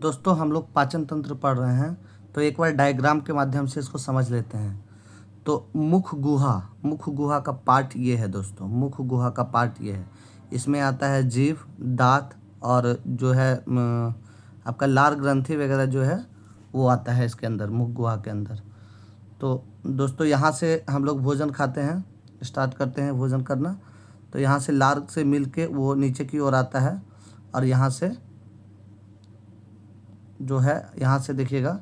दोस्तों हम लोग पाचन तंत्र पढ़ रहे हैं, तो एक बार डायग्राम के माध्यम से इसको समझ लेते हैं। तो मुख गुहा का पार्ट ये है दोस्तों, मुख गुहा का पार्ट ये है। इसमें आता है जीभ, दांत और जो है आपका लार ग्रंथि वगैरह जो है वो आता है इसके अंदर, मुख गुहा के अंदर। तो दोस्तों यहाँ से हम लोग भोजन खाते हैं, स्टार्ट करते हैं भोजन करना। तो यहाँ से लार से मिल के वो नीचे की ओर आता है और यहाँ से जो है, यहाँ से देखिएगा,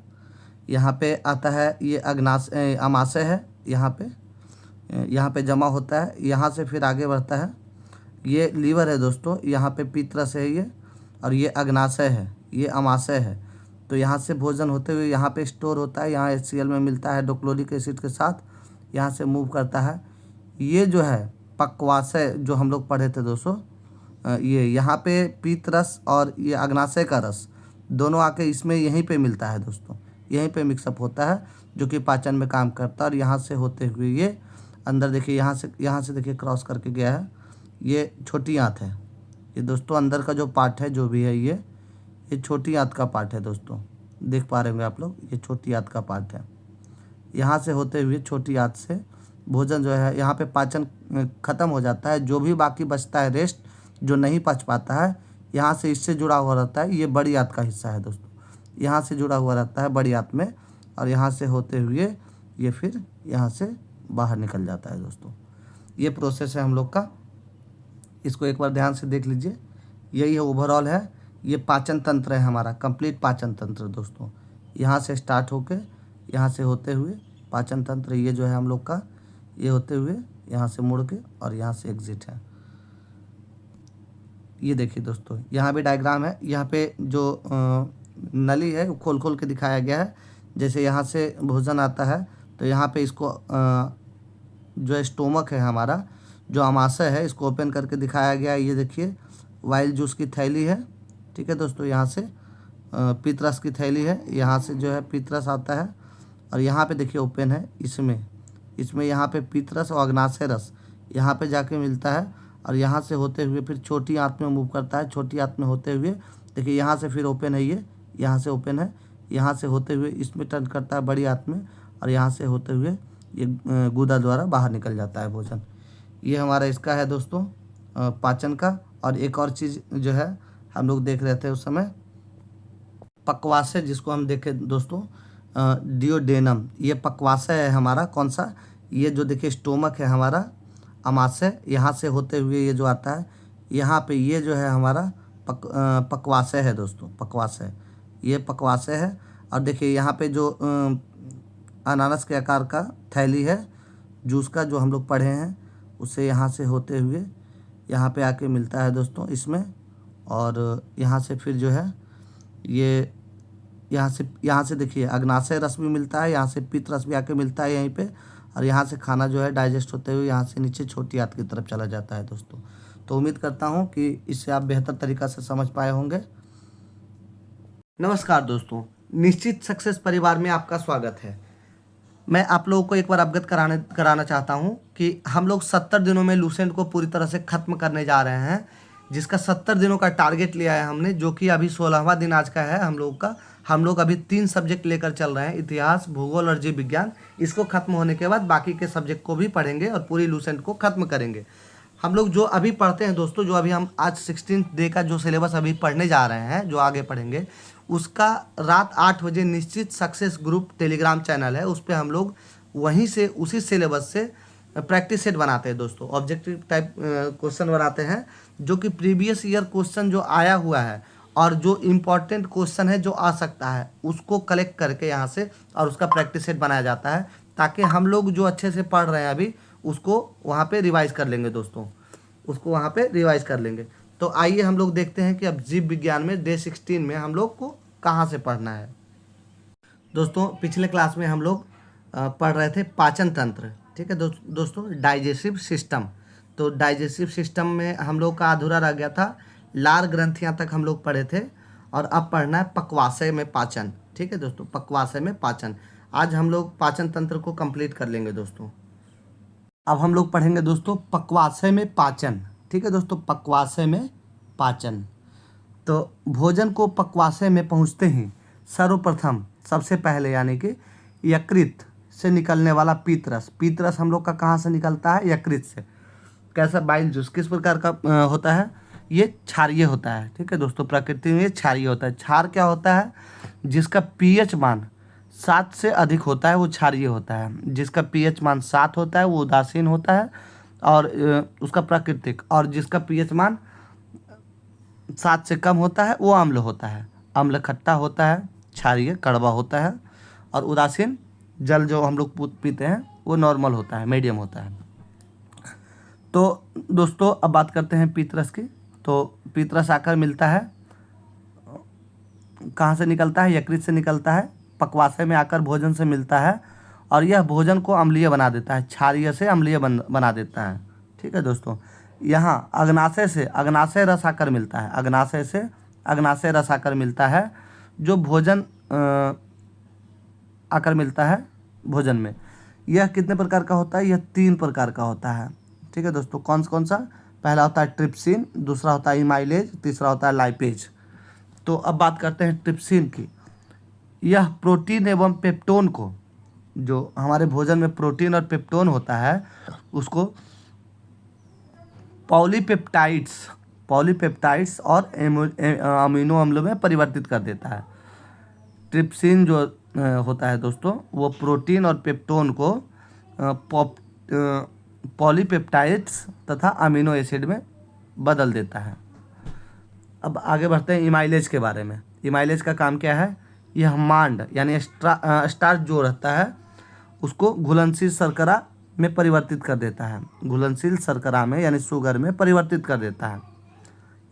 यहाँ पे आता है ये अमाशय है। यहाँ पे जमा होता है, यहाँ से फिर आगे बढ़ता है। ये लीवर है दोस्तों, यहाँ पे पित्तरस है ये, और ये अग्नाशय है, ये अमाशय है। तो यहाँ से भोजन होते हुए यहाँ पे स्टोर होता है, यहाँ HCl में मिलता है हाइड्रोक्लोरिक एसिड के साथ, यहाँ से मूव करता है। ये जो है पक्वाशय जो हम लोग पढ़े थे दोस्तों, ये यहाँ पे पित्तरस और ये अग्नाशय का रस दोनों आके इसमें यहीं पे मिलता है दोस्तों, यहीं पे मिक्सअप होता है, जो कि पाचन में काम करता है। और यहाँ से होते हुए ये अंदर देखिए, यहाँ से देखिए क्रॉस करके गया है, ये छोटी आंत है। ये दोस्तों अंदर का जो पार्ट है जो भी है ये छोटी आंत का पार्ट है दोस्तों, देख पा रहे होंगे आप लोग, ये छोटी आंत का पार्ट है। यहाँ से होते हुए छोटी आंत से भोजन जो है, यहाँ पे पाचन खत्म हो जाता है। जो भी बाकी बचता है रेस्ट, जो नहीं पच पाता है, यहाँ से इससे जुड़ा हुआ रहता है। ये बड़ी आंत का हिस्सा है दोस्तों, यहाँ से जुड़ा हुआ रहता है बड़ी आंत में, और यहाँ से होते हुए ये फिर यहाँ से बाहर निकल जाता है दोस्तों। ये प्रोसेस है हम लोग का, इसको एक बार ध्यान से देख लीजिए। यही है ओवरऑल है, ये पाचन तंत्र है हमारा, कंप्लीट पाचन तंत्र दोस्तों। यहाँ से स्टार्ट होके, यहाँ से होते हुए पाचन तंत्र ये जो है हम लोग का, ये होते हुए यहाँ से मुड़ के और यहाँ से एग्जिट है। ये देखिए दोस्तों, यहाँ भी डायग्राम है। यहाँ पे जो नली है वो खोल के दिखाया गया है। जैसे यहाँ से भोजन आता है तो यहाँ पे इसको जो स्टोमक है हमारा, जो अमाशय है, इसको ओपन करके दिखाया गया है। ये देखिए वाइल जूस की थैली है, ठीक है दोस्तों। यहाँ से पित्तरस की थैली है, यहाँ से जो है पित्तरस आता है, और यहाँ पे देखिए ओपन है, इसमें यहाँ पे पित्तरस और अग्नाशय रस यहाँ पे जाके मिलता है, और यहाँ से होते हुए फिर छोटी आंत में मूव करता है। छोटी आंत में होते हुए देखिए यहाँ से फिर ओपन है, ये यहाँ से ओपन है, यहाँ से होते हुए इसमें टर्न करता है बड़ी आंत में, और यहाँ से होते हुए ये गुदा द्वारा बाहर निकल जाता है भोजन। ये हमारा इसका है दोस्तों पाचन का। और एक और चीज़ जो है हम लोग देख रहे थे उस समय, पक्वाशय, जिसको हम देखे दोस्तों डियोडेनम, ये पक्वाशय है हमारा। कौन सा? ये जो देखिए स्टोमक है हमारा, अमाशय, यहाँ से होते हुए ये जो आता है यहाँ पे, ये जो है हमारा पक्वाशय है दोस्तों, पक्वाशय, ये पक्वाशय है। और देखिए यहाँ पे जो अनानास के आकार का थैली है जूस का, जो हम लोग पढ़े हैं, उसे यहाँ से होते हुए यहाँ पे आके मिलता है दोस्तों इसमें। और यहाँ से फिर जो है ये यहाँ से देखिए अग्नाशय रस भी मिलता है, यहाँ से पित्त रस भी आके मिलता है यहीं पे, और यहाँ से खाना जो है डाइजेस्ट होते हुए यहाँ से नीचे छोटी आंत की तरफ चला जाता है दोस्तों। तो उम्मीद करता हूँ कि इससे आप बेहतर तरीक़ा से समझ पाए होंगे। नमस्कार दोस्तों, निश्चित सक्सेस परिवार में आपका स्वागत है। मैं आप लोगों को एक बार अवगत कराना चाहता हूं कि हम लोग 70 दिनों में लूसेंट को पूरी तरह से ख़त्म करने जा रहे हैं, जिसका 70 दिनों का टारगेट लिया है हमने, जो कि अभी 16वां दिन आज का है हम लोग का। हम लोग अभी 3 सब्जेक्ट लेकर चल रहे हैं, इतिहास, भूगोल और जीव विज्ञान। इसको ख़त्म होने के बाद बाकी के सब्जेक्ट को भी पढ़ेंगे और पूरी लूसेंट को ख़त्म करेंगे। हम लोग जो अभी पढ़ते हैं दोस्तों, जो अभी हम आज 16th डे का जो सिलेबस अभी पढ़ने जा रहे हैं, जो आगे पढ़ेंगे, उसका रात 8 बजे निश्चित सक्सेस ग्रुप टेलीग्राम चैनल है, उस पर हम लोग वहीं से उसी सिलेबस से प्रैक्टिस सेट बनाते हैं दोस्तों। ऑब्जेक्टिव टाइप क्वेश्चन बनाते हैं, जो कि प्रीवियस ईयर क्वेश्चन जो आया हुआ है और जो इम्पॉर्टेंट क्वेश्चन है जो आ सकता है, उसको कलेक्ट करके यहाँ से और उसका प्रैक्टिस सेट बनाया जाता है, ताकि हम लोग जो अच्छे से पढ़ रहे हैं अभी उसको वहाँ पे रिवाइज़ कर लेंगे दोस्तों, उसको वहाँ पे रिवाइज़ कर लेंगे। तो आइए हम लोग देखते हैं कि अब जीव विज्ञान में डे 16 में हम लोग को कहाँ से पढ़ना है दोस्तों। पिछले क्लास में हम लोग पढ़ रहे थे पाचन तंत्र, ठीक है दोस्तों, डाइजेस्टिव सिस्टम। तो डाइजेस्टिव सिस्टम में हम लोग का अधूरा रह गया था, लार ग्रंथियाँ तक हम लोग पढ़े थे, और अब पढ़ना है पक्वाशय में पाचन, ठीक है दोस्तों, पक्वाशय में पाचन। आज हम लोग पाचन तंत्र को कंप्लीट कर लेंगे दोस्तों। अब हम लोग पढ़ेंगे दोस्तों पक्वाशय में पाचन, ठीक है दोस्तों, पक्वाशय में पाचन। तो भोजन को पक्वाशय में पहुँचते ही सर्वप्रथम सबसे पहले यानी कि यकृत से निकलने वाला पीतरस, पीतरस हम लोग का कहाँ से निकलता है? यकृत से। कैसा? Bile juice. किस प्रकार का होता है? ये क्षारीय होता है। ठीक है दोस्तों, प्रकृति में ये क्षारीय होता है। क्षार क्या होता है? जिसका पीएच मान 7 से अधिक होता है वो क्षारीय होता है। जिसका पीएच मान 7 होता है वो उदासीन होता है और उसका प्राकृतिक, और जिसका पीएच मान 7 से कम होता है वो अम्ल होता है। अम्ल खट्टा होता है, क्षारीय कड़वा होता है, और उदासीन जल जो हम लोग पीते हैं वो नॉर्मल होता है, मीडियम होता है। तो दोस्तों अब बात करते हैं पीतरस की। तो पीतरस आकर मिलता है, कहाँ से निकलता है? यकृत से निकलता है, पक्वाशय में आकर भोजन से मिलता है और यह भोजन को अम्लीय बना देता है, क्षारीय से अम्लीय बना देता है। ठीक है दोस्तों, यहाँ अग्नाशय से अग्नाशय रस आकर मिलता है, अग्नाशय से अग्नाशय रस आकर मिलता है, जो भोजन आकर मिलता है भोजन में। यह कितने प्रकार का होता है? यह 3 प्रकार का होता है। ठीक है दोस्तों, कौन सा? पहला होता है ट्रिप्सिन, दूसरा होता है इमाइलेज, तीसरा होता है लाइपेज। तो अब बात करते हैं ट्रिप्सिन की। यह प्रोटीन एवं पेप्टोन को, जो हमारे भोजन में प्रोटीन और पेप्टोन होता है, उसको पॉलीपेप्टाइड्स और अमीनो अम्लों में परिवर्तित कर देता है। ट्रिप्सिन जो होता है दोस्तों, वो प्रोटीन और पेप्टोन को पॉलीपेप्टाइड्स तथा अमीनो एसिड में बदल देता है। अब आगे बढ़ते हैं इमाइलेज के बारे में। इमाइलेज का काम क्या है? यह मांड यानी स्टार्च जो रहता है उसको घुलनशील शर्करा में परिवर्तित कर देता है, घुलनशील शर्करा में यानी शुगर में परिवर्तित कर देता है।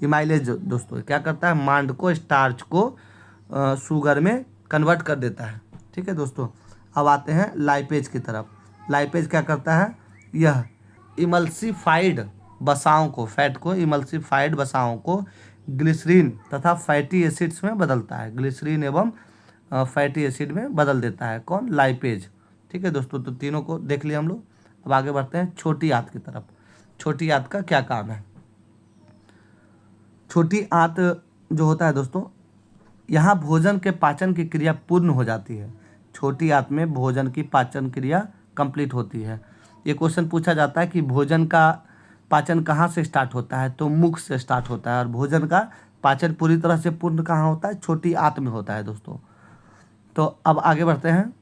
इमाइलेज दोस्तों क्या करता है? मांड को, स्टार्च को शुगर में कन्वर्ट कर देता है। ठीक है दोस्तों, अब आते हैं लाइपेज की तरफ। लाइपेज क्या करता है? यह इमल्सिफाइड वसाओं को, फैट को, इमल्सिफाइड वसाओं को ग्लिसरीन तथा फैटी एसिड्स में बदलता है, ग्लिसरीन एवं फैटी एसिड में बदल देता है। कौन? लाइपेज। ठीक है दोस्तों, तो तीनों को देख लिया हम लोग। अब आगे बढ़ते हैं छोटी आंत की तरफ। छोटी आंत का क्या काम है? छोटी आंत जो होता है दोस्तों, यहाँ भोजन के पाचन की क्रिया पूर्ण हो जाती है। छोटी आंत में भोजन की पाचन क्रिया कंप्लीट होती है। ये क्वेश्चन पूछा जाता है कि भोजन का पाचन कहाँ से स्टार्ट होता है? तो मुख से स्टार्ट होता है, और भोजन का पाचन पूरी तरह से पूर्ण कहाँ होता है? छोटी आंत में होता है दोस्तों। तो अब आगे बढ़ते हैं।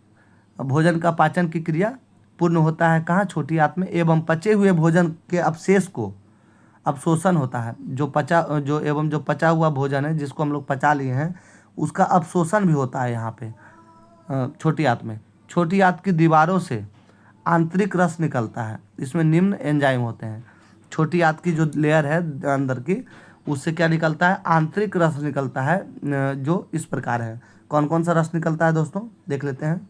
भोजन का पाचन की क्रिया पूर्ण होता है कहाँ? छोटी आंत में। एवं पचे हुए भोजन के अवशेष को अवशोषण होता है, जो पचा हुआ भोजन है जिसको हम लोग पचा लिए हैं उसका अवशोषण भी होता है यहाँ पे छोटी आंत में। छोटी आंत की दीवारों से आंतरिक रस निकलता है, इसमें निम्न एंजाइम होते हैं। छोटी आंत की जो लेयर है अंदर की, उससे क्या निकलता है? आंतरिक रस निकलता है, जो इस प्रकार है। कौन कौन सा रस निकलता है दोस्तों? देख लेते हैं।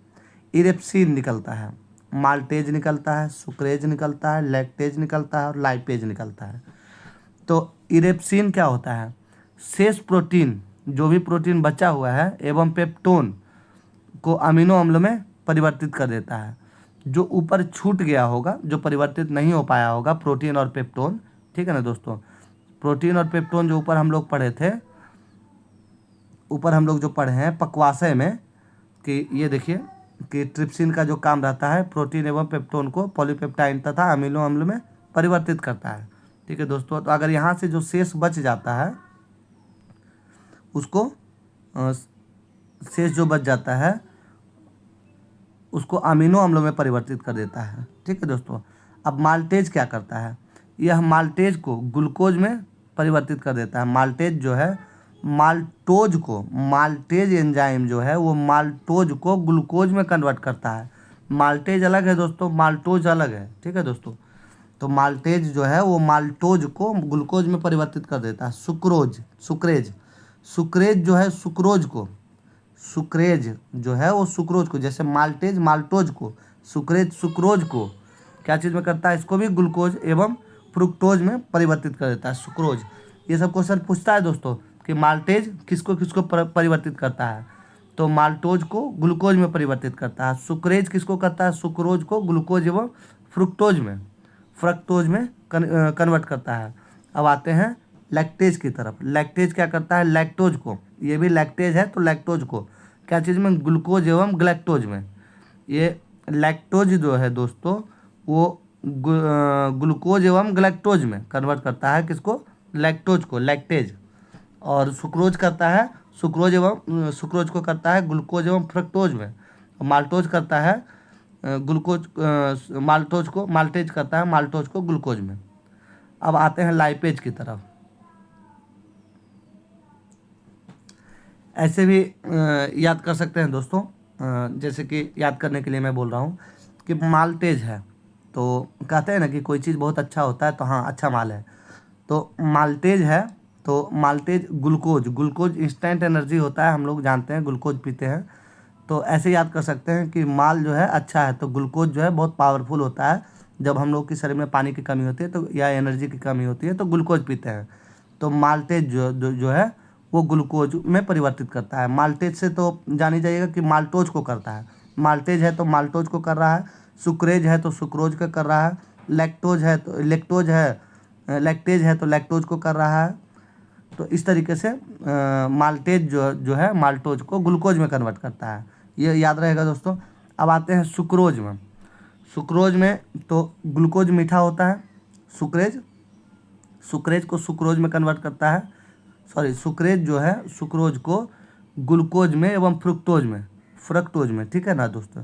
इरेप्सिन निकलता है, माल्टेज निकलता है, सुक्रेज निकलता है, लैक्टेज निकलता है और लाइपेज निकलता है। तो इरेप्सिन क्या होता है? शेष प्रोटीन, जो भी प्रोटीन बचा हुआ है, एवं पेप्टोन को अमीनो अम्ल में परिवर्तित कर देता है। जो ऊपर छूट गया होगा, जो परिवर्तित नहीं हो पाया होगा, प्रोटीन और पेप्टोन। ठीक है ना दोस्तों, प्रोटीन और पेप्टोन जो ऊपर हम लोग पढ़े थे, ऊपर हम लोग जो पढ़े हैं पक्वाशय में, कि ये देखिए कि ट्रिप्सिन का जो काम रहता है प्रोटीन एवं पेप्टोन को पॉलीपेप्टाइड तथा अमीनो अम्ल में परिवर्तित करता है। ठीक है दोस्तों, तो अगर यहाँ से जो शेष बच जाता है उसको शेष जो बच जाता है उसको अमीनो अम्लों में परिवर्तित कर देता है। ठीक है दोस्तों, अब माल्टेज क्या करता है? यह माल्टेज को ग्लूकोज में परिवर्तित कर देता है। माल्टेज जो है माल्टेज एंजाइम जो है वो माल्टोज को ग्लूकोज में कन्वर्ट करता है। माल्टेज अलग है दोस्तों, माल्टोज अलग है। ठीक है दोस्तों, तो माल्टेज जो है वो माल्टोज को ग्लूकोज में परिवर्तित कर देता है। सुक्रेज जो है सुक्रोज को, जैसे माल्टेज माल्टोज को, सुक्रेज सुक्रोज को क्या चीज़ में करता है? इसको भी ग्लूकोज एवं फ्रुक्टोज में परिवर्तित कर देता है, सुक्रोज। ये सब क्वेश्चन पूछता है दोस्तों कि माल्टेज किसको किसको परिवर्तित करता है? तो माल्टोज को ग्लूकोज में परिवर्तित करता है। सुक्रेज किसको करता है? सुक्रोज को ग्लूकोज एवं फ्रुक्टोज में कन्वर्ट करता है। अब आते हैं लैक्टेज की तरफ। लैक्टेज क्या करता है, लैक्टोज को, ये भी लैक्टेज है तो लैक्टोज को क्या चीज़ में, ग्लूकोज एवं ग्लैक्टोज में, ये लैक्टोज जो है दोस्तों वो ग्लूकोज एवं ग्लैक्टोज में कन्वर्ट करता है, किसको, लैक्टोज को, लैक्टेज। और सुक्रोज करता है, सुक्रोज को करता है ग्लूकोज एवं फ्रक्टोज में। माल्टोज करता है ग्लूकोज, माल्टोज को, माल्टेज करता है माल्टोज को ग्लूकोज में। अब आते हैं लाइपेज की तरफ। ऐसे भी याद कर सकते हैं दोस्तों, जैसे कि याद करने के लिए मैं बोल रहा हूँ कि माल्टेज है तो कहते हैं ना कि कोई चीज़ बहुत अच्छा होता है तो हाँ अच्छा माल है, तो माल्टेज है तो maltase glucose, glucose instant energy होता है, हम लोग जानते हैं ग्लूकोज पीते हैं, तो ऐसे याद कर सकते हैं कि माल जो है अच्छा है तो ग्लूकोज जो है बहुत पावरफुल होता है। जब हम लोग के शरीर में पानी की कमी होती है तो या एनर्जी की कमी होती है तो ग्लूकोज पीते हैं, तो माल्टेज जो है वो ग्लूकोज में परिवर्तित करता है। माल्टेज से तो जानी जाइएगा कि माल्टोज को करता है, माल्टेज है तो माल्टोज को कर रहा है, सुक्रेज है तो सुक्रोज को कर रहा है, लैक्टोज है तो लेक्टोज है, लैक्टेज है तो लैक्टोज को कर रहा है। तो इस तरीके से माल्टेज जो है माल्टोज को ग्लूकोज में कन्वर्ट करता है, ये याद रहेगा दोस्तों। अब आते हैं सुक्रोज में। सुक्रोज में तो ग्लूकोज मीठा होता है, सुक्रेज, सुक्रेज को सुक्रोज में कन्वर्ट करता है, सॉरी सुक्रेज जो है सुक्रोज को ग्लूकोज में एवं फ्रक्टोज में, ठीक है ना दोस्तों,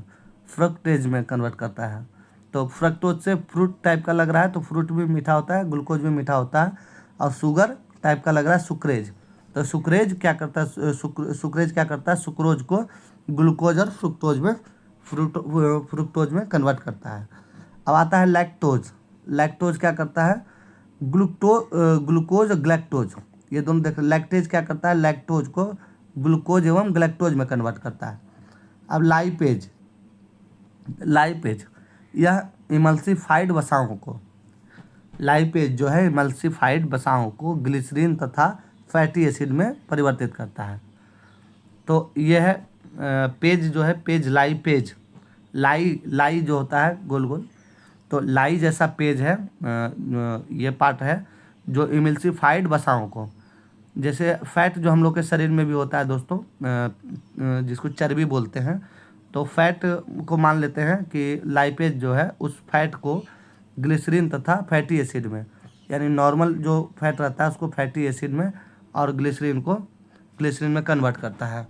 फ्रक्टेज में कन्वर्ट करता है। तो फ्रक्टोज से फ्रूट टाइप का लग रहा है तो फ्रूट भी मीठा होता है, ग्लूकोज भी मीठा होता है, और शुगर टाइप का लग रहा है सुक्रेज, तो सुक्रेज क्या करता है, सुक्रेज क्या करता है, सुक्रोज को ग्लूकोज और फ्रुक्टोज में कन्वर्ट करता है। अब आता है लैक्टोज। लैक्टोज क्या करता है, ग्लूकोज और ग्लैक्टोज, ये दोनों देख, लैक्टेज क्या करता है, लैक्टोज को ग्लूकोज एवं ग्लैक्टोज में कन्वर्ट करता है। अब लाइपेज, लाइपेज यह इमल्सिफाइड वसाओं को, लाइपेज जो है इमल्सिफाइड वसाओं को ग्लिसरीन तथा फैटी एसिड में परिवर्तित करता है। तो यह है पेज जो है, पेज लाइपेज, लाई जो होता है गोल गोल, तो लाई जैसा पेज है, ये पार्ट है जो इमल्सिफाइड वसाओं को, जैसे फैट जो हम लोग के शरीर में भी होता है दोस्तों, जिसको चर्बी बोलते हैं, तो फैट को मान लेते हैं कि लाइपेज जो है उस फैट को ग्लिसरीन तथा फैटी एसिड में, यानी नॉर्मल जो फैट रहता है उसको फैटी एसिड में और ग्लिसरीन में कन्वर्ट करता है।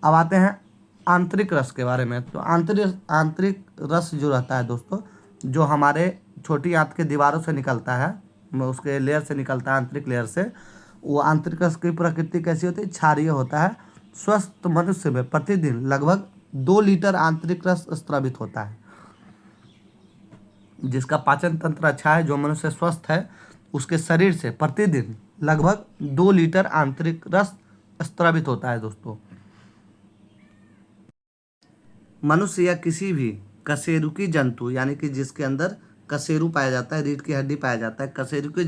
अब आते हैं आंतरिक रस के बारे में। तो आंतरिक रस जो रहता है दोस्तों, जो हमारे छोटी आंत के दीवारों से निकलता है, उसके लेयर से निकलता है, आंतरिक लेयर से, वो आंतरिक रस की प्रकृति कैसी होती है, क्षारीय होता है। स्वस्थ मनुष्य में प्रतिदिन लगभग 2 लीटर आंतरिक रस स्रावित होता है। जिसका पाचन तंत्र अच्छा है, जो मनुष्य स्वस्थ है, उसके शरीर से प्रतिदिन लगभग 2 लीटर आंतरिक रस स्रावित होता है दोस्तों। मनुष्य या किसी भी कशेरुकी जंतु, यानी कि जिसके अंदर कशेरु पाया जाता है, रीढ़ की हड्डी पाया जाता है, कशेरुकी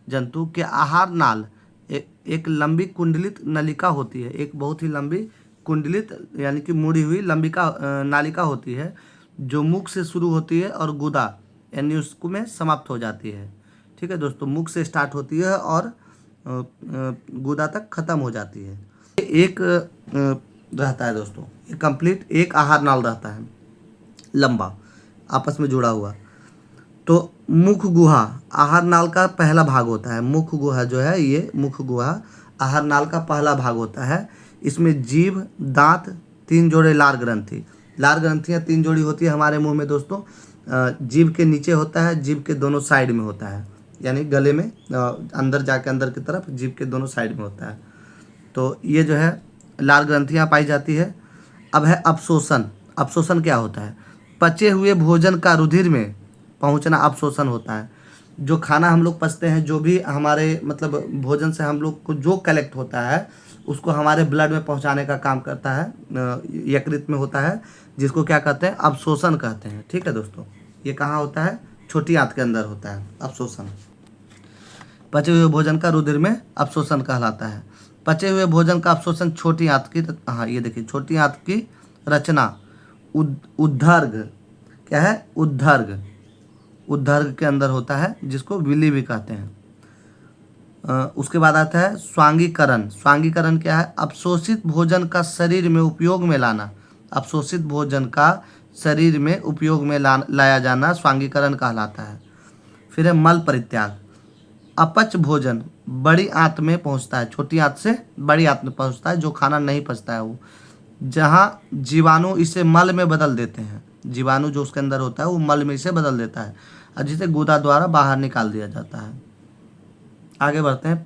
जंतु के आहार नाल एक लंबी कुंडलित नलिका होती है, एक बहुत ही लंबी कुंडलित यानी कि मुड़ी हुई लंबी नालिका होती है, जो मुख से शुरू होती है और गुदा यानी उसको में समाप्त हो जाती है। ठीक है दोस्तों, मुख से स्टार्ट होती है और गुदा तक खत्म हो जाती है। एक रहता है दोस्तों, ये कंप्लीट एक आहार नाल रहता है, लंबा आपस में जुड़ा हुआ। तो मुख गुहा आहार नाल का पहला भाग होता है। मुख गुहा जो है, ये मुख गुहा आहार नाल का पहला भाग होता है। इसमें जीभ, दांत, 3 जोड़े लार ग्रंथि, लार ग्रंथियाँ 3 जोड़ी होती है हमारे मुंह में दोस्तों। जीभ के नीचे होता है, जीभ के दोनों साइड में होता है, यानी गले में अंदर जाके अंदर की तरफ जीभ के दोनों साइड में होता है। तो ये जो है लार ग्रंथियाँ पाई जाती है। अब है अपशोषण। अपशोषण क्या होता है, पचे हुए भोजन का रुधिर में पहुंचना अपशोषण होता है। जो खाना हम लोग पचते हैं, जो भी हमारे मतलब भोजन से हम लोग को जो कलेक्ट होता है, उसको हमारे ब्लड में पहुंचाने का काम करता है, यकृत में होता है, जिसको क्या कहते हैं, अपशोषण कहते हैं। ठीक है दोस्तों, ये कहाँ होता है, छोटी आंत के अंदर होता है अपशोषण। पचे हुए भोजन का रुधिर में अपशोषण कहलाता है। पचे हुए भोजन का अपशोषण छोटी आंत की, हाँ ये देखिए, छोटी आंत की रचना उद्धर्ग, क्या है, उद्धर्ग के अंदर होता है, जिसको विली भी कहते हैं। उसके बाद आता है स्वांगीकरण। स्वांगीकरण क्या है? अवशोषित भोजन का शरीर में उपयोग में लाना। अवशोषित भोजन का शरीर में उपयोग में लाया जाना स्वांगीकरण कहलाता है। फिर है मल परित्याग। अपच भोजन बड़ी आंत में पहुंचता है, छोटी आंत से बड़ी आंत में पहुंचता है, जो खाना नहीं पचता है वो, जहाँ जीवाणु इसे मल में बदल देते हैं। जीवाणु जो उसके अंदर होता है वो मल में इसे बदल देता है और जिसे गुदा द्वारा बाहर निकाल दिया जाता है। आगे बढ़ते हैं।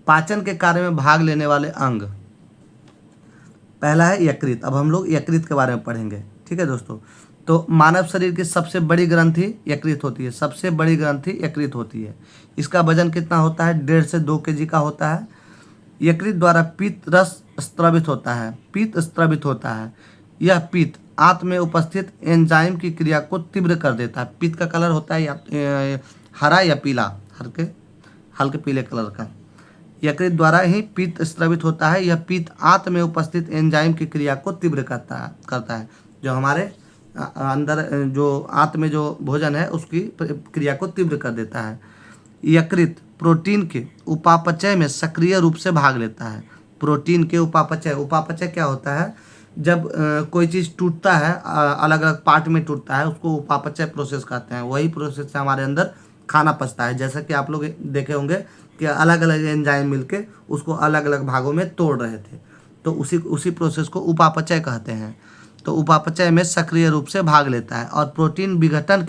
पाचन के कार्य में भाग लेने वाले अंग। पहला है यकृत। अब हम लोग यकृत के बारे में पढ़ेंगे, ठीक है दोस्तों। तो मानव शरीर की सबसे बड़ी ग्रंथि यकृत होती है। सबसे बड़ी ग्रंथि यकृत होती है। इसका वजन कितना होता है? 1.5 से 2 kg का होता है। यकृत द्वारा पित्त रस स्त्रवित होता है। पित्त स्त्रवित होता है। यह पित्त आंत में उपस्थित एंजाइम की क्रिया को तीव्र कर देता है। पित्त का कलर होता है या हरा या पीला, हल्के पीले कलर का। यकृत द्वारा ही पित्त स्त्रवित होता है। यह पित्त आंत में उपस्थित एंजाइम की क्रिया को तीव्र करता है। जो हमारे अंदर जो आंत में जो भोजन है उसकी क्रिया को तीव्र कर देता है। यकृत प्रोटीन के उपापचय में सक्रिय रूप से भाग लेता है। प्रोटीन के उपापचय क्या होता है? जब कोई चीज़ टूटता है, अलग अलग पार्ट में टूटता है, उसको उपापचय प्रोसेस कहते हैं। वही प्रोसेस से हमारे अंदर खाना पचता है। जैसा कि आप लोग देखे होंगे कि अलग अलग एंजाइम मिलके उसको अलग अलग भागों में तोड़ रहे थे, तो उसी प्रोसेस को उपापचय कहते हैं। तो उपापचय में सक्रिय रूप से भाग लेता है और प्रोटीन विघटन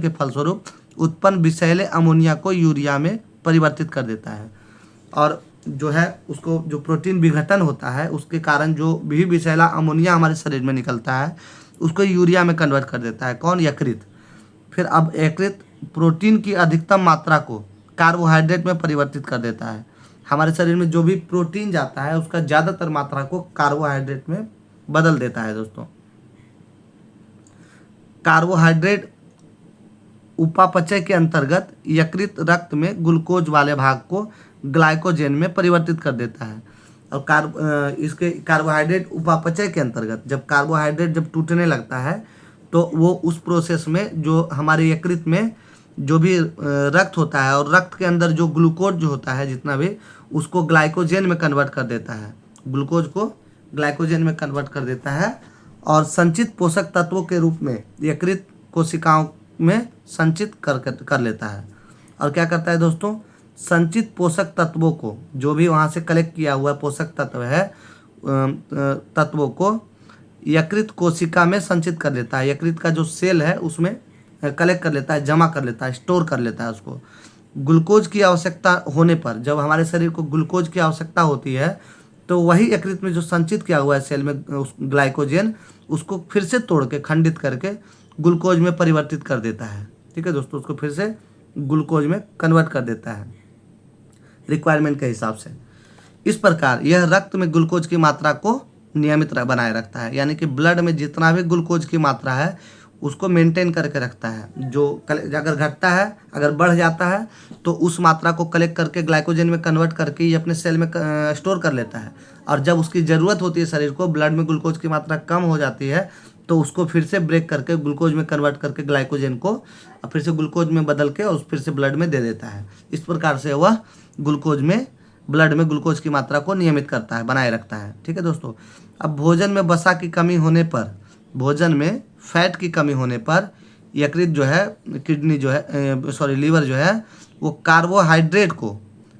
के फलस्वरूप उत्पन्न विषैले अमोनिया को यूरिया में परिवर्तित कर देता है। और जो है उसको जो प्रोटीन विघटन होता है उसके कारण जो भी विषैला अमोनिया हमारे शरीर में निकलता है उसको यूरिया में कन्वर्ट कर देता है। कौन? यकृत। फिर अब यकृत प्रोटीन की अधिकतम मात्रा को कार्बोहाइड्रेट में परिवर्तित कर देता है। हमारे शरीर में जो भी प्रोटीन जाता है उसका ज़्यादातर मात्रा को कार्बोहाइड्रेट में बदल देता है दोस्तों। कार्बोहाइड्रेट उपापचय के अंतर्गत यकृत रक्त में ग्लूकोज वाले भाग को ग्लाइकोजेन में परिवर्तित कर देता है। और इसके कार्बोहाइड्रेट उपापचय के अंतर्गत जब कार्बोहाइड्रेट जब टूटने लगता है तो वो उस प्रोसेस में जो हमारे यकृत में जो भी रक्त होता है और रक्त के अंदर जो ग्लूकोज जो होता है जितना भी, उसको ग्लाइकोजेन में कन्वर्ट कर देता है। ग्लूकोज को ग्लाइकोजेन में कन्वर्ट कर देता है और संचित पोषक तत्वों के रूप में यकृत कोशिकाओं में संचित कर लेता है। और क्या करता है दोस्तों? संचित पोषक तत्वों को, जो भी वहाँ से कलेक्ट किया हुआ पोषक तत्व है, तत्वों को यकृत कोशिका में संचित कर लेता है। यकृत का जो सेल है उसमें कलेक्ट कर लेता है, जमा कर लेता है, स्टोर कर लेता है उसको। ग्लूकोज की आवश्यकता होने पर, जब हमारे शरीर को ग्लूकोज की आवश्यकता होती है तो वही यकृत में जो संचित किया हुआ है सेल में ग्लाइकोजेन, उसको फिर से तोड़ के खंडित करके ग्लूकोज में परिवर्तित कर देता है। ठीक है दोस्तों, उसको फिर से ग्लूकोज में कन्वर्ट कर देता है रिक्वायरमेंट के हिसाब से। इस प्रकार यह रक्त में ग्लूकोज की मात्रा को नियमित बनाए रखता है। यानी कि ब्लड में जितना भी ग्लूकोज की मात्रा है उसको मेंटेन करके रखता है। जो अगर घटता है, अगर बढ़ जाता है तो उस मात्रा को कलेक्ट करके ग्लाइकोजन में कन्वर्ट करके ये अपने सेल में स्टोर कर लेता है। और जब उसकी ज़रूरत होती है शरीर को, ब्लड में ग्लूकोज की मात्रा कम हो जाती है, तो उसको फिर से ब्रेक करके ग्लूकोज में कन्वर्ट करके ग्लाइकोजन को फिर से ग्लूकोज में बदल के और फिर से ब्लड में दे देता है। इस प्रकार से वह ग्लूकोज में, ब्लड में ग्लूकोज की मात्रा को नियमित करता है, बनाए रखता है। ठीक है दोस्तों। अब भोजन में वसा की कमी होने पर, भोजन में फैट की कमी होने पर यकृत जो है, किडनी जो है, लीवर जो है, वो कार्बोहाइड्रेट को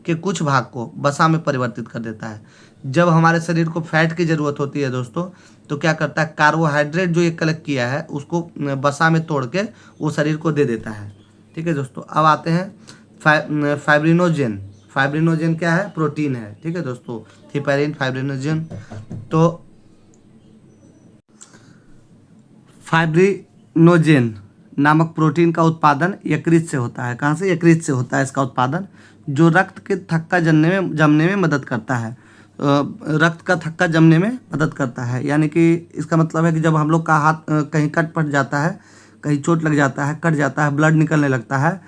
के कुछ भाग को वसा में परिवर्तित कर देता है। जब हमारे शरीर को फैट की ज़रूरत होती है दोस्तों, तो क्या करता है, कार्बोहाइड्रेट जो ये कलेक्ट किया है उसको वसा में तोड़ के वो शरीर को दे देता है। ठीक है दोस्तों। अब आते हैं फाइब्रिनोजेन। फाइब्रिनोजेन क्या है? प्रोटीन है। ठीक है दोस्तों, हिपैरिन, फाइब्रिनोजेन। तो फाइब्रिनोजेन नामक प्रोटीन का उत्पादन यकृत से होता है। कहाँ से? यकृत से होता है इसका उत्पादन, जो रक्त के थक्का जमने में मदद करता है। रक्त का थक्का जमने में मदद करता है। यानी कि इसका मतलब है कि जब हम लोग का हाथ कहीं कट पट जाता है, कहीं चोट लग जाता है, कट जाता है, ब्लड निकलने लगता है,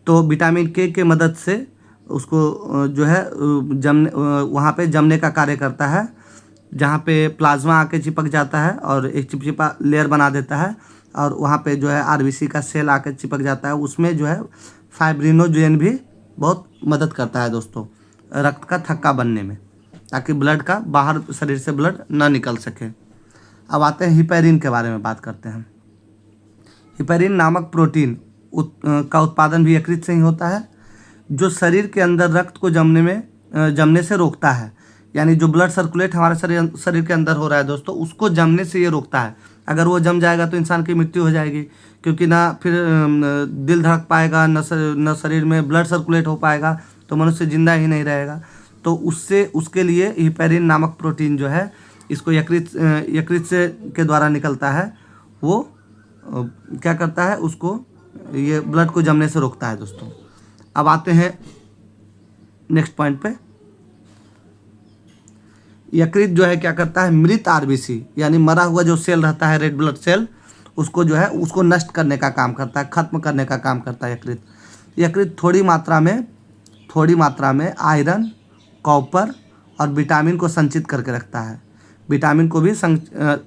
तो विटामिन के मदद से उसको जो है वहाँ पे जमने का कार्य करता है, जहाँ पे प्लाज्मा आके चिपक जाता है और एक चिपचिपा लेयर बना देता है, और वहाँ पे जो है आरबीसी का सेल आके चिपक जाता है, उसमें जो है फाइब्रिनोजेन भी बहुत मदद करता है दोस्तों रक्त का थक्का बनने में, ताकि ब्लड का बाहर शरीर से ब्लड ना निकल सके। अब आते हैं हिपैरिन के बारे में बात करते हैं। हिपैरिन नामक प्रोटीन का उत्पादन भी यकृत से ही होता है, जो शरीर के अंदर रक्त को जमने से रोकता है। यानी जो ब्लड सर्कुलेट हमारे शरीर के अंदर हो रहा है दोस्तों, उसको जमने से ये रोकता है। अगर वो जम जाएगा तो इंसान की मृत्यु हो जाएगी, क्योंकि ना फिर दिल धड़क पाएगा, न शरीर में ब्लड सर्कुलेट हो पाएगा, तो मनुष्य जिंदा ही नहीं रहेगा। तो उसके लिए हिपैरिन नामक प्रोटीन जो है, इसको यकृत से के द्वारा निकलता है, वो क्या करता है, उसको ये ब्लड को जमने से रोकता है दोस्तों। अब आते हैं नेक्स्ट पॉइंट पे। यकृत जो है क्या करता है, मृत आरबीसी यानी मरा हुआ जो सेल रहता है, रेड ब्लड सेल, उसको जो है उसको नष्ट करने का काम करता है, खत्म करने का काम करता है यकृत। यकृत थोड़ी मात्रा में आयरन, कॉपर और विटामिन को संचित करके रखता है।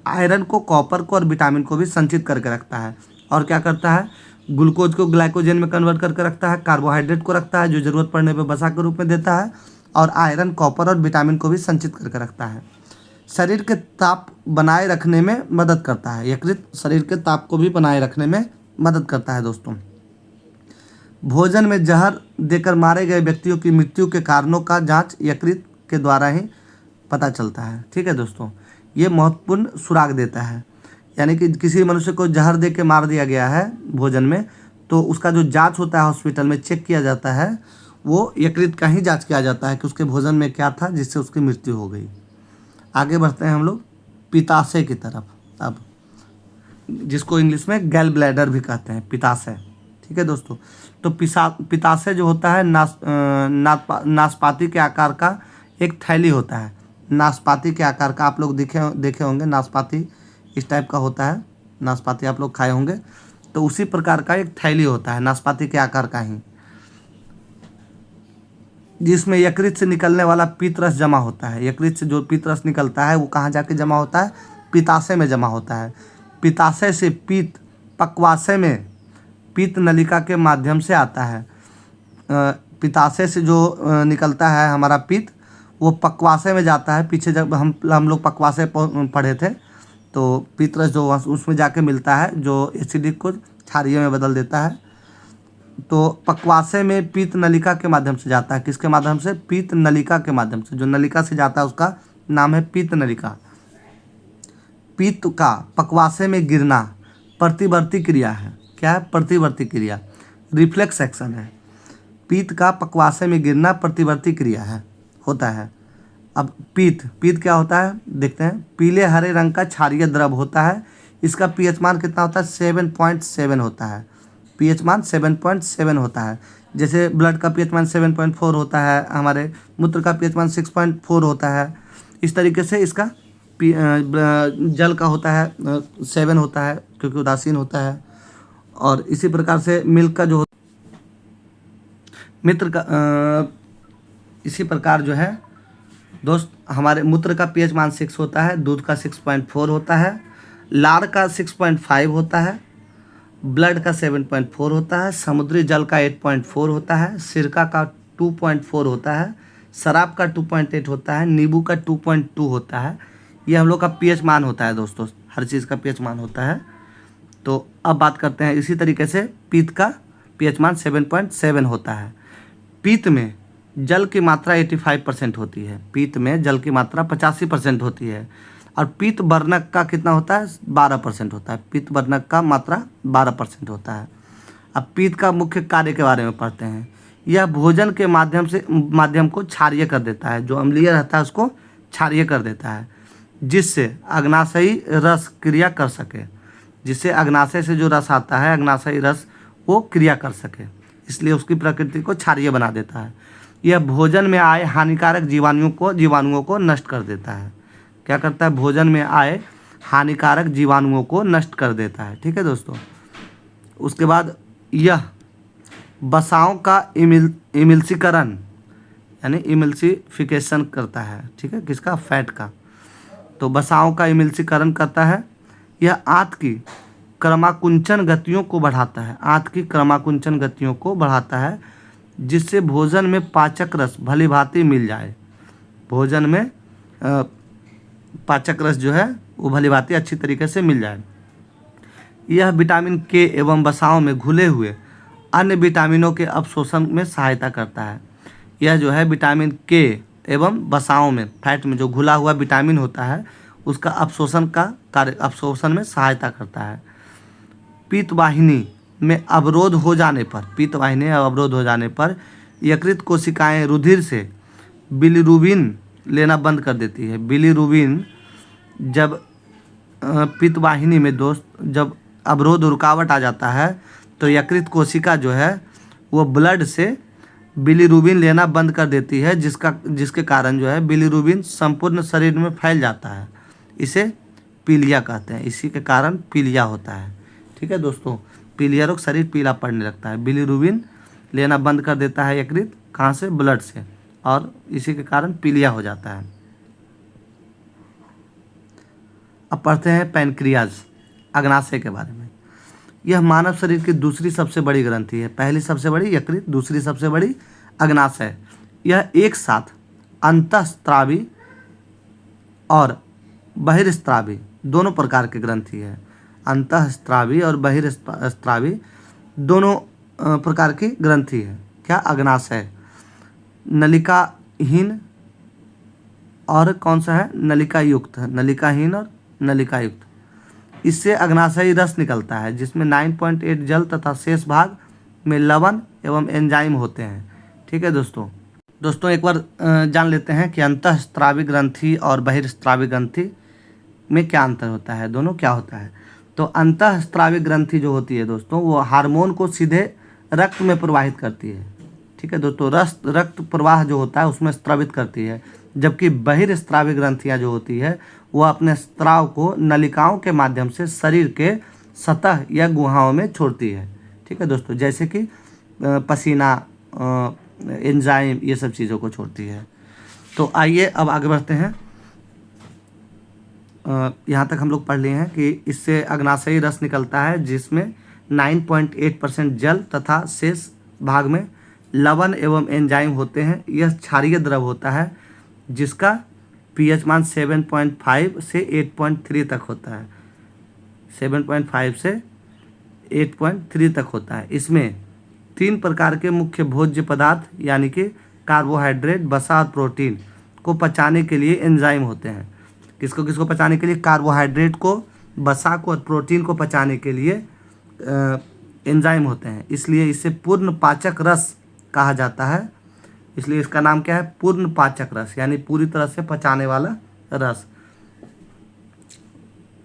आयरन को, कॉपर को और विटामिन को भी संचित करके रखता है। और क्या करता है, ग्लूकोज को ग्लाइकोजन में कन्वर्ट करके रखता है, कार्बोहाइड्रेट को रखता है जो ज़रूरत पड़ने पर वसा के रूप में देता है, और आयरन, कॉपर और विटामिन को भी संचित करके रखता है। शरीर के ताप बनाए रखने में मदद करता है। यकृत शरीर के ताप को भी बनाए रखने में मदद करता है दोस्तों। भोजन में जहर देकर मारे गए व्यक्तियों की मृत्यु के कारणों का जांच यकृत के द्वारा ही पता चलता है। ठीक है दोस्तों, ये महत्वपूर्ण सुराग देता है। यानी कि किसी मनुष्य को जहर दे के मार दिया गया है भोजन में, तो उसका जो जांच होता है हॉस्पिटल में, चेक किया जाता है, वो यकृत का ही जांच किया जाता है कि उसके भोजन में क्या था जिससे उसकी मृत्यु हो गई। आगे बढ़ते हैं हम लोग पित्ताशय की तरफ, अब जिसको इंग्लिश में गैल ब्लैडर भी कहते हैं, पित्ताशय। ठीक है दोस्तों, तो पित्ताशय जो होता है नाशपाती के आकार का एक थैली होता है। नाशपाती के आकार का, आप लोग देखे होंगे, नाशपाती इस टाइप का होता है, नाशपाती आप लोग खाए होंगे, तो उसी प्रकार का एक थैली होता है, नाशपाती के आकार का ही, जिसमें यकृत से निकलने वाला पीतरस जमा होता है। यकृत से जो पीतरस निकलता है वो कहाँ जाके जमा होता है, पित्ताशय में जमा होता है। पित्ताशय से पीत पक्वाशय में पीत नलिका के माध्यम से आता है। पित्ताशय से जो निकलता है हमारा पीत, वो पक्वाशय में जाता है। पीछे जब हम लोग पक्वाशय पढ़े थे, तो पीतरस जो उसमें जाके मिलता है, जो एसिडिक को क्षारीय में बदल देता है। तो पक्वाशय में पीत नलिका के माध्यम से जाता है। किसके माध्यम से, पीत नलिका के माध्यम से। जो नलिका से जाता है उसका नाम है पीत नलिका। पीत का पक्वाशय में गिरना प्रतिवर्ती क्रिया है। क्या है, प्रतिवर्ती क्रिया, रिफ्लेक्स एक्शन है। पीत का पक्वाशय में गिरना प्रतिवर्ती क्रिया है, होता है। अब पीत क्या होता है देखते हैं। पीले हरे रंग का क्षारीय द्रव होता है। इसका पीएच मान कितना होता है, 7.7 होता है। पीएच मान 7.7 होता है। जैसे ब्लड का पीएच मान 7.4 होता है, हमारे मूत्र का पीएच मान 6.4 होता है। इस तरीके से इसका जल का होता है 7 होता है, क्योंकि उदासीन होता है। और इसी प्रकार से मिल्क का जो इसी प्रकार जो है दोस्त, हमारे मूत्र का पीएच मान 6 होता है, दूध का 6.4 होता है, लार का 6.5 होता है, ब्लड का 7.4 होता है, समुद्री जल का 8.4 होता है, सिरका का 2.4 होता है, शराब का 2.8 होता है, नींबू का 2.2 होता है। ये हम लोग का पीएच मान होता है दोस्तों, हर चीज़ का पीएच मान होता है। तो अब बात करते हैं इसी तरीके से पीत का पीएच मान 7.7 होता है। पीत में जल की मात्रा 85% होती है। पीत में जल की मात्रा 85% होती है। और पीत वर्णक का कितना होता है, 12% होता है। पीत वर्णक का मात्रा 12% होता है। अब पीत का मुख्य कार्य के बारे में पढ़ते हैं। यह भोजन के माध्यम को क्षारीय कर देता है। जो अम्लीय रहता है उसको क्षारीय कर देता है, जिससे अग्नाशयी रस क्रिया कर सके। जिससे अग्नाशय से जो रस आता है, अग्नाशयी रस, वो क्रिया कर सके, इसलिए उसकी प्रकृति को क्षारीय बना देता है। यह भोजन में आए हानिकारक जीवाणुओं को नष्ट कर देता है। क्या करता है, भोजन में आए हानिकारक जीवाणुओं को नष्ट कर देता है। ठीक है दोस्तों, उसके बाद यह वसाओं का इमिल्सीकरण यानी इमिल्सिफिकेशन करता है। ठीक है, किसका, फैट का। तो वसाओं का इमिल्सीकरण करता है। यह आंत की क्रमाकुंचन गतियों को बढ़ाता है, आंत की क्रमाकुंचन गतियों को बढ़ाता है, जिससे भोजन में पाचक रस भली भांति मिल जाए। भोजन में पाचक रस जो है वो भली भांति अच्छी तरीके से मिल जाए। यह विटामिन के एवं वसाओं में घुले हुए अन्य विटामिनों के अवशोषण में सहायता करता है। यह जो है विटामिन के एवं वसाओं में, फैट में जो घुला हुआ विटामिन होता है उसका अवशोषण में सहायता करता है। पीतवाहिनी में अवरोध हो जाने पर यकृत कोशिकाएं रुधिर से बिलिरुबिन लेना बंद कर देती है। बिलिरुबिन जब पित्तवाहिनी में जब अवरोध रुकावट आ जाता है तो यकृत कोशिका जो है वो ब्लड से बिलिरुबिन लेना बंद कर देती है, जिसके कारण जो है बिलिरुबिन संपूर्ण शरीर में फैल जाता है। इसे पीलिया कहते हैं, इसी के कारण पीलिया होता है। ठीक है दोस्तों, पीलिया रोग, शरीर पीला पड़ने लगता है। बिलिरुबिन लेना बंद कर देता है यकृत, कहाँ से? ब्लड से, और इसी के कारण पीलिया हो जाता है। अब पढ़ते हैं पैनक्रियाज, अग्नाशय के बारे में। यह मानव शरीर की दूसरी सबसे बड़ी ग्रंथि है। पहली सबसे बड़ी यकृत, दूसरी सबसे बड़ी अग्नाशय। यह एक साथ अंतःस्रावी और बहिर्स्रावी दोनों प्रकार की ग्रंथि है। अंतःस्रावी और बहिर्स्रावी दोनों प्रकार की ग्रंथि है। क्या? अग्नाशय। नलिकाहीन और कौन सा है? नलिका युक्त है। नलिकाहीन और नलिका युक्त। इससे अग्नाशयी रस निकलता है, जिसमें 9.8 जल तथा शेष भाग में लवण एवं एंजाइम होते हैं। ठीक है दोस्तों एक बार जान लेते हैं कि अंतःस्रावी ग्रंथि और बहिर्स्रावी ग्रंथि में क्या अंतर होता है, दोनों क्या होता है। तो अंतःस्रावी ग्रंथि जो होती है दोस्तों, वो हार्मोन को सीधे रक्त में प्रवाहित करती है। ठीक है दोस्तों, रक्त प्रवाह जो होता है उसमें स्रावित करती है, जबकि बहिर्स्रावी ग्रंथियाँ जो होती है वो अपने स्राव को नलिकाओं के माध्यम से शरीर के सतह या गुहाओं में छोड़ती है। ठीक है दोस्तों, जैसे कि पसीना, एंजाइम, ये सब चीज़ों को छोड़ती है। तो आइए अब आगे बढ़ते हैं। यहाँ तक हम लोग पढ़ लिए हैं कि इससे अग्नाशयी रस निकलता है, जिसमें 9.8% जल तथा शेष भाग में लवण एवं एंजाइम होते हैं। यह क्षारीय द्रव होता है, जिसका pH मान 7.5 से 8.3 तक होता है। 7.5 से 8.3 तक होता है। इसमें 3 प्रकार के मुख्य भोज्य पदार्थ यानी कि कार्बोहाइड्रेट, वसा और प्रोटीन को पचाने के लिए एंजाइम होते हैं। किसको पचाने के लिए? कार्बोहाइड्रेट को, वसा को और प्रोटीन को पचाने के लिए एंजाइम होते हैं। इसलिए इसे पूर्ण पाचक रस कहा जाता है। इसलिए इसका नाम क्या है? पूर्ण पाचक रस, यानी पूरी तरह से पचाने वाला रस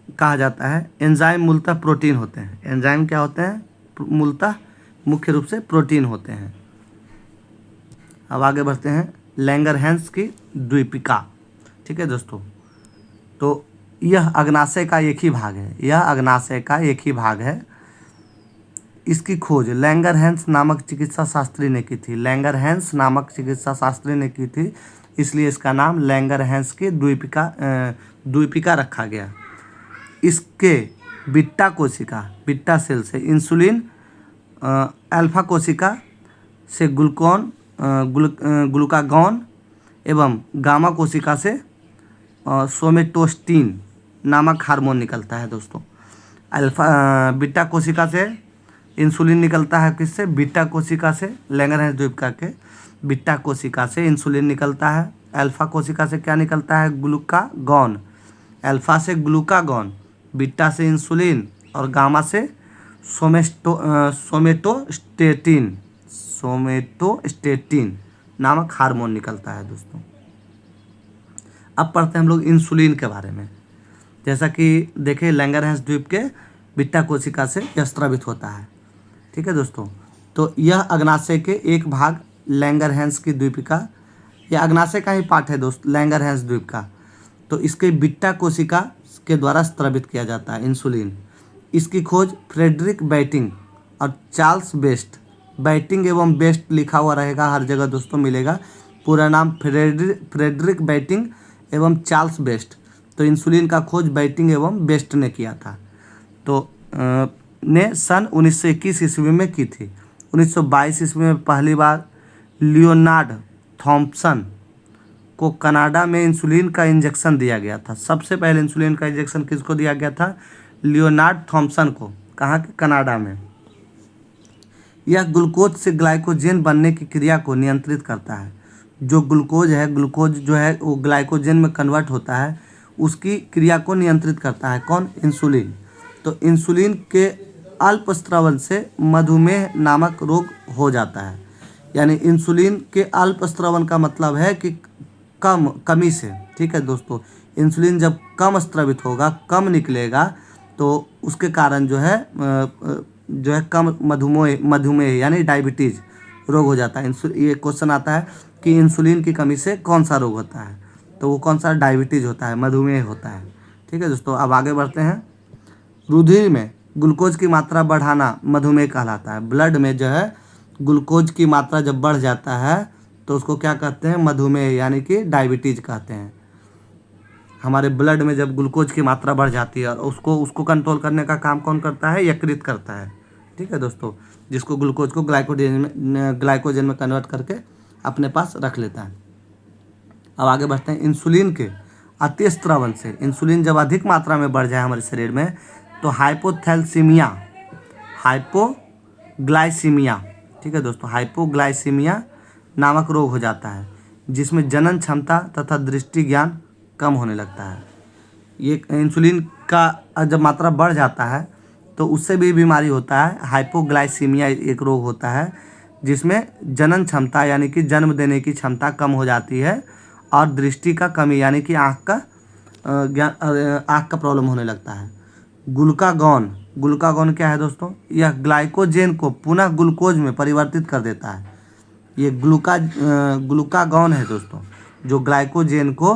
कहा जाता है। एंजाइम मूलतः प्रोटीन होते हैं। एंजाइम क्या होते हैं? मूलतः मुख्य रूप से प्रोटीन होते हैं। अब आगे बढ़ते हैं। लैंगरहैंस की द्वीपिका। ठीक है दोस्तों, तो यह अग्नाशय का एक ही भाग है। यह अग्नाशय का एक ही भाग है। इसकी खोज लैंगरहैंस नामक चिकित्सा शास्त्री ने की थी। लैंगरहैंस नामक चिकित्सा शास्त्री ने की थी, इसलिए इसका नाम लैंगरहैंस की द्वीपिका रखा गया। इसके बीटा कोशिका, बीटा सेल से इंसुलिन, अल्फा कोशिका से ग्लूकागॉन एवं गामा कोशिका से सोमेटोस्टिन नामक हार्मोन निकलता है दोस्तों। बीटा कोशिका से इंसुलिन निकलता है। किससे? बीटा कोशिका से। लैंगरहैंस द्वीपिका के बीटा कोशिका से इंसुलिन निकलता है। अल्फा कोशिका से क्या निकलता है? ग्लूकागॉन। अल्फा से ग्लूकागॉन, बीटा से इंसुलिन और गामा से सोमेटोस्टेटिन नामक हार्मोन निकलता है दोस्तों। अब पढ़ते हैं हम लोग इंसुलिन के बारे में। जैसा कि देखें, लैंगरहैंस द्वीप के बीटा कोशिका से यह स्रावित होता है। ठीक है दोस्तों, तो यह अग्नाशय के एक भाग लैंगरहैंस की द्वीपिका, यह अग्नाशय का ही पार्ट है दोस्त, लैंगरहैंस द्वीप का। तो इसके बीटा कोशिका के द्वारा स्रावित किया जाता है इंसुलिन। इसकी खोज फ्रेडरिक बैटिंग और चार्ल्स बेस्ट, बैटिंग एवं बेस्ट लिखा हुआ रहेगा हर जगह दोस्तों, मिलेगा। पूरा नाम फ्रेडरिक बैटिंग एवं चार्ल्स बेस्ट। तो इंसुलिन का खोज बैटिंग एवं बेस्ट ने किया था। तो ने सन 1921 ईस्वी में की थी। 1922 ईस्वी में पहली बार लियोनार्ड थॉम्पसन को कनाडा में इंसुलिन का इंजेक्शन दिया गया था। सबसे पहले इंसुलिन का इंजेक्शन किसको दिया गया था? लियोनार्ड थॉम्पसन को। कहाँ के? कनाडा में। यह ग्लूकोज से ग्लाइकोजन बनने की क्रिया को नियंत्रित करता है। जो ग्लूकोज है, ग्लूकोज जो है वो ग्लाइकोजन में कन्वर्ट होता है, उसकी क्रिया को नियंत्रित करता है कौन? इंसुलिन। तो इंसुलिन के अल्प स्रावन से मधुमेह नामक रोग हो जाता है। यानी इंसुलिन के अल्प स्रावन का मतलब है कि कमी से, ठीक है दोस्तों। इंसुलिन जब कम स्रावित होगा, कम निकलेगा, तो उसके कारण जो है कम मधुमेह यानी डायबिटीज रोग हो जाता है। ये क्वेश्चन आता है कि इंसुलिन की कमी से कौन सा रोग होता है? तो वो कौन सा? डायबिटीज होता है, मधुमेह होता है। ठीक है दोस्तों, अब आगे बढ़ते हैं। रुधिर में ग्लूकोज की मात्रा बढ़ाना मधुमेह कहलाता है। ब्लड में जो है ग्लूकोज की मात्रा जब बढ़ जाता है तो उसको क्या कहते हैं? मधुमेह यानी कि डायबिटीज कहते हैं। हमारे ब्लड में जब ग्लूकोज की मात्रा बढ़ जाती है और उसको कंट्रोल करने का काम कौन करता है? यकृत करता है। ठीक है दोस्तों, जिसको ग्लूकोज को ग्लाइकोजन में कन्वर्ट करके अपने पास रख लेता है। अब आगे बढ़ते हैं। इंसुलिन के अति स्रावन से, इंसुलिन जब अधिक मात्रा में बढ़ जाए हमारे शरीर में तो हाइपोग्लाइसीमिया, ठीक है दोस्तों, हाइपोग्लाइसीमिया नामक रोग हो जाता है, जिसमें जनन क्षमता तथा दृष्टि ज्ञान कम होने लगता है। ये इंसुलिन का जब मात्रा बढ़ जाता है तो उससे भी बीमारी होता है। हाइपोग्लाइसीमिया एक रोग होता है जिसमें जनन क्षमता यानी कि जन्म देने की क्षमता कम हो जाती है और दृष्टि का कमी यानी कि आँख का प्रॉब्लम होने लगता है। ग्लूकागॉन क्या है दोस्तों? यह ग्लाइकोजन को पुनः ग्लूकोज में परिवर्तित कर देता है। ये ग्लूकागॉन है दोस्तों, जो ग्लाइकोजन को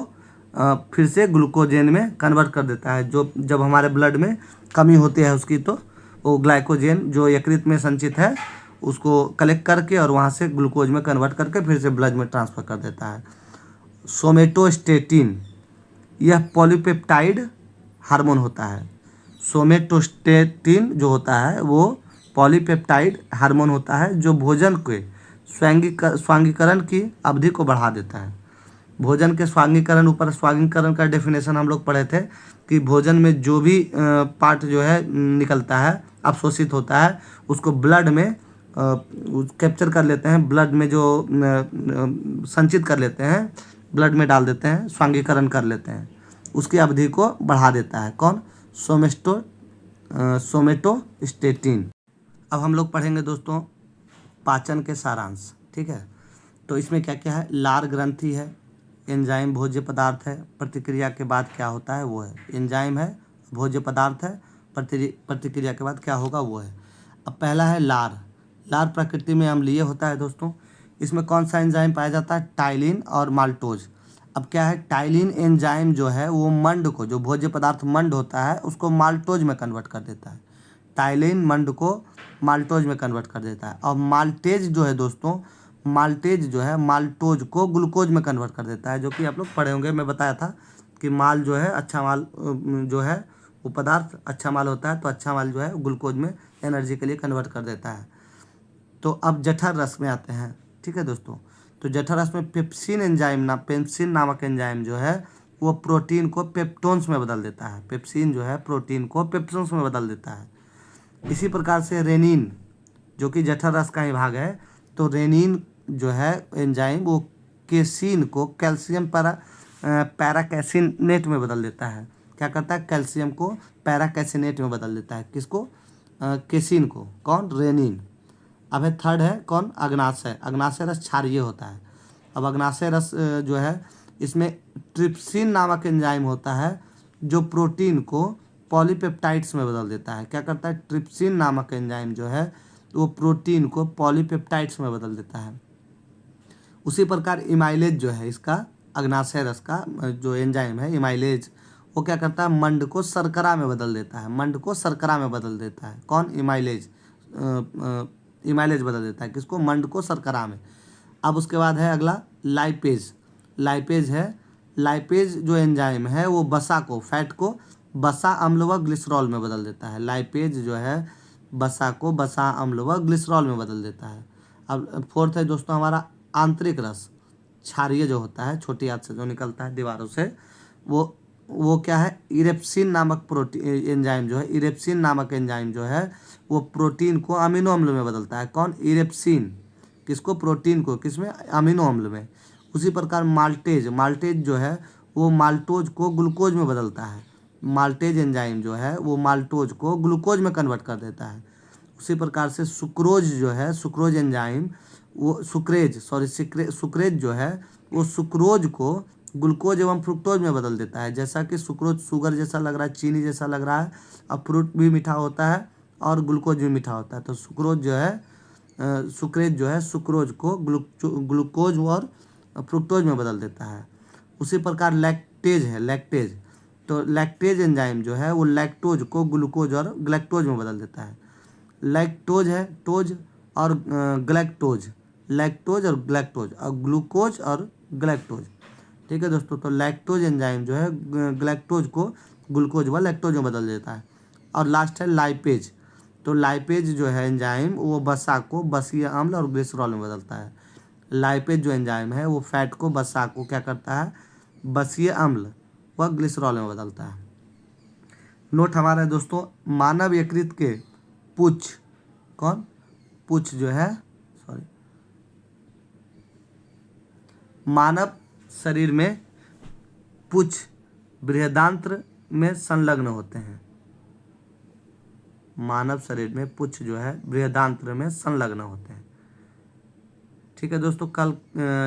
फिर से ग्लूकोजन में कन्वर्ट कर देता है। जो जब हमारे ब्लड में कमी होती है उसकी, तो वो ग्लाइकोजन जो यकृत में संचित है उसको कलेक्ट करके और वहाँ से ग्लूकोज में कन्वर्ट करके फिर से ब्लड में ट्रांसफ़र कर देता है। सोमेटोस्टेटिन, यह पॉलीपेप्टाइड हार्मोन होता है। सोमेटोस्टेटिन जो होता है वो पॉलीपेप्टाइड हार्मोन होता है जो भोजन के स्वांगीकरण की अवधि को बढ़ा देता है। भोजन के स्वांगीकरण, ऊपर स्वांगीकरण का डेफिनेशन हम लोग पढ़े थे कि भोजन में जो भी पार्ट जो है निकलता है, अवशोषित होता है, उसको ब्लड में कैप्चर कर लेते हैं, ब्लड में जो संचित कर लेते हैं, ब्लड में डाल देते हैं, स्वांगीकरण कर लेते हैं, उसकी अवधि को बढ़ा देता है कौन? सोमेटोस्टेटिन। अब हम लोग पढ़ेंगे दोस्तों पाचन के सारांश। ठीक है, तो इसमें क्या क्या है? लार ग्रंथि है, एंजाइम भोज्य पदार्थ है, प्रतिक्रिया के बाद क्या होता है वो है। एंजाइम है, भोज्य पदार्थ है, प्रतिक्रिया के बाद क्या होगा वो है। अब पहला है लार। लार प्रकृति में अम्लीय होता है दोस्तों। इसमें कौन सा एंजाइम पाया जाता है? टाइलिन और माल्टोज। अब क्या है? टाइलिन एंजाइम जो है वो मंड को, जो भोज्य पदार्थ मंड होता है उसको माल्टोज में कन्वर्ट कर देता है। टाइलिन मंड को माल्टोज में कन्वर्ट कर देता है। और माल्टेज जो है दोस्तों, माल्टेज जो है माल्टोज को ग्लूकोज में कन्वर्ट कर देता है, जो कि आप लोग पढ़े होंगे। मैं बताया था कि माल जो है अच्छा माल जो है वो पदार्थ अच्छा माल होता है, तो अच्छा माल जो है ग्लूकोज में एनर्जी के लिए कन्वर्ट कर देता है। तो अब जठर रस में आते हैं। ठीक है दोस्तों, तो जठर रस में पेप्सिन नामक एंजाइम जो है वो प्रोटीन को पेप्टोन्स में बदल देता है। पेप्सिन जो है प्रोटीन को पेप्टोन्स में बदल देता है। इसी प्रकार से रेनिन, जो कि जठर रस का ही भाग है, तो रेनिन जो है एंजाइम वो केसिन को कैल्शियम पैराकैसिनेट में बदल देता है। क्या करता है? कैल्शियम को पैराकैसिनेट में बदल देता है। किसको? केसिन को। कौन? रेनिन। अब है थर्ड है कौन? अग्नाशय। अग्नाशय रस क्षारीय होता है। अब अग्नाशय रस जो है इसमें ट्रिप्सिन नामक एंजाइम होता है जो प्रोटीन को पॉलीपेप्टाइड्स में बदल देता है। क्या करता है? ट्रिप्सिन नामक एंजाइम जो है वो प्रोटीन को पॉलीपेप्टाइड्स में बदल देता है। उसी प्रकार इमाइलेज जो है इसका, अग्नाशय रस का जो एंजाइम है इमाइलेज, वो क्या करता है? मंड को शर्करा में बदल देता है। मंड को शर्करा में बदल देता है। कौन? इमाइलेज। इमाइलेज बदल देता है। किसको? मंड को शर्करा में। अब उसके बाद है अगला लाइपेज। लाइपेज है, लाइपेज जो एंजाइम है वो वसा को, फैट को बसा अम्ल व ग्लिसरॉल में बदल देता है। लाइपेज जो है बसा को बसा अम्ल व ग्लिसरॉल में बदल देता है। अब फोर्थ है दोस्तों हमारा आंतरिक रस, क्षारीय जो होता है, छोटी आंत से जो निकलता है दीवारों से, वो क्या है, इरेप्सिन नामक प्रोटीन एंजाइम जो है, इरेप्सिन नामक एंजाइम जो है वो प्रोटीन को अमीनो अम्ल में बदलता है। कौन? इरेप्सिन। किसको? प्रोटीन को। किसमें? अमीनो अम्ल में। उसी प्रकार माल्टेज, माल्टेज जो है वो माल्टोज को ग्लूकोज में बदलता है। माल्टेज एंजाइम जो है वो माल्टोज को ग्लूकोज में कन्वर्ट कर देता है। उसी प्रकार से सुक्रोज जो है, सुक्रोज एंजाइम, वो सुक्रेज जो है वो सुक्रोज को ग्लूकोज एवं फ्रुक्टोज में बदल देता है। जैसा कि सुक्रोज शुगर जैसा लग रहा है, चीनी जैसा लग रहा है, अब फ्रूट भी मीठा होता है और ग्लूकोज भी मीठा होता है। तो सुक्रोज जो है सुक्रेज जो है सुक्रोज को ग्लूकोज और फ्रुक्टोज में बदल देता है। उसी प्रकार लैक्टेज है, लैक्टेज, तो लैक्टेज एंजाइम जो है वो लैक्टोज को ग्लूकोज और ग्लैक्टोज में बदल देता है। लैक्टोज है टोज और ग्लैक्टोज, लैक्टोज और ग्लैक्टोज, और ग्लूकोज और ग्लैक्टोज। ठीक है दोस्तों, तो लैक्टोज एंजाइम जो है ग्लैक्टोज को ग्लूकोज व लैक्टोज में बदल देता है। और लास्ट है लाइपेज, तो लाइपेज जो है एंजाइम वो बसा को बसीय अम्ल और ग्लिसरॉल में बदलता है। लाइपेज जो एंजाइम है वो फैट को बसा को क्या करता है, बसीय अम्ल व ग्लिसरॉल में बदलता है। नोट हमारा है दोस्तों, मानव यकृत के पुच्छ, कौन? पुच्छ जो है, सॉरी, मानव शरीर में पुच्छ बृहदांत्र में संलग्न होते हैं। मानव शरीर में पुच्छ जो है बृहदांत्र में संलग्न होते हैं। ठीक है दोस्तों, कल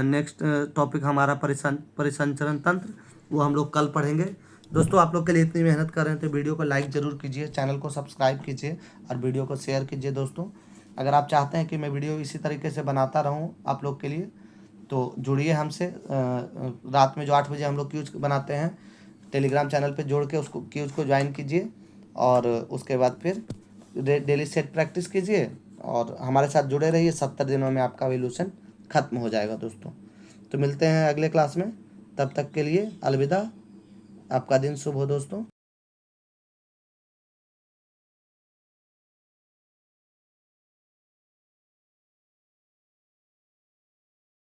नेक्स्ट टॉपिक हमारा परिसंचरण तंत्र, वो हम लोग कल पढ़ेंगे। दोस्तों आप लोग के लिए इतनी मेहनत कर रहे हैं तो वीडियो को लाइक ज़रूर कीजिए, चैनल को सब्सक्राइब कीजिए और वीडियो को शेयर कीजिए। दोस्तों अगर आप चाहते हैं कि मैं वीडियो इसी तरीके से बनाता रहूं आप लोग के लिए, तो जुड़िए हमसे। रात में जो 8 बजे हम लोग क्यूज बनाते हैं, टेलीग्राम चैनल पे जोड़ के उसको क्यूज को ज्वाइन कीजिए और उसके बाद फिर डेली सेट प्रैक्टिस कीजिए और हमारे साथ जुड़े रहिए। 70 दिनों में आपका वैल्यूएशन ख़त्म हो जाएगा दोस्तों। तो मिलते हैं अगले क्लास में, तब तक के लिए अलविदा। आपका दिन शुभ हो दोस्तों।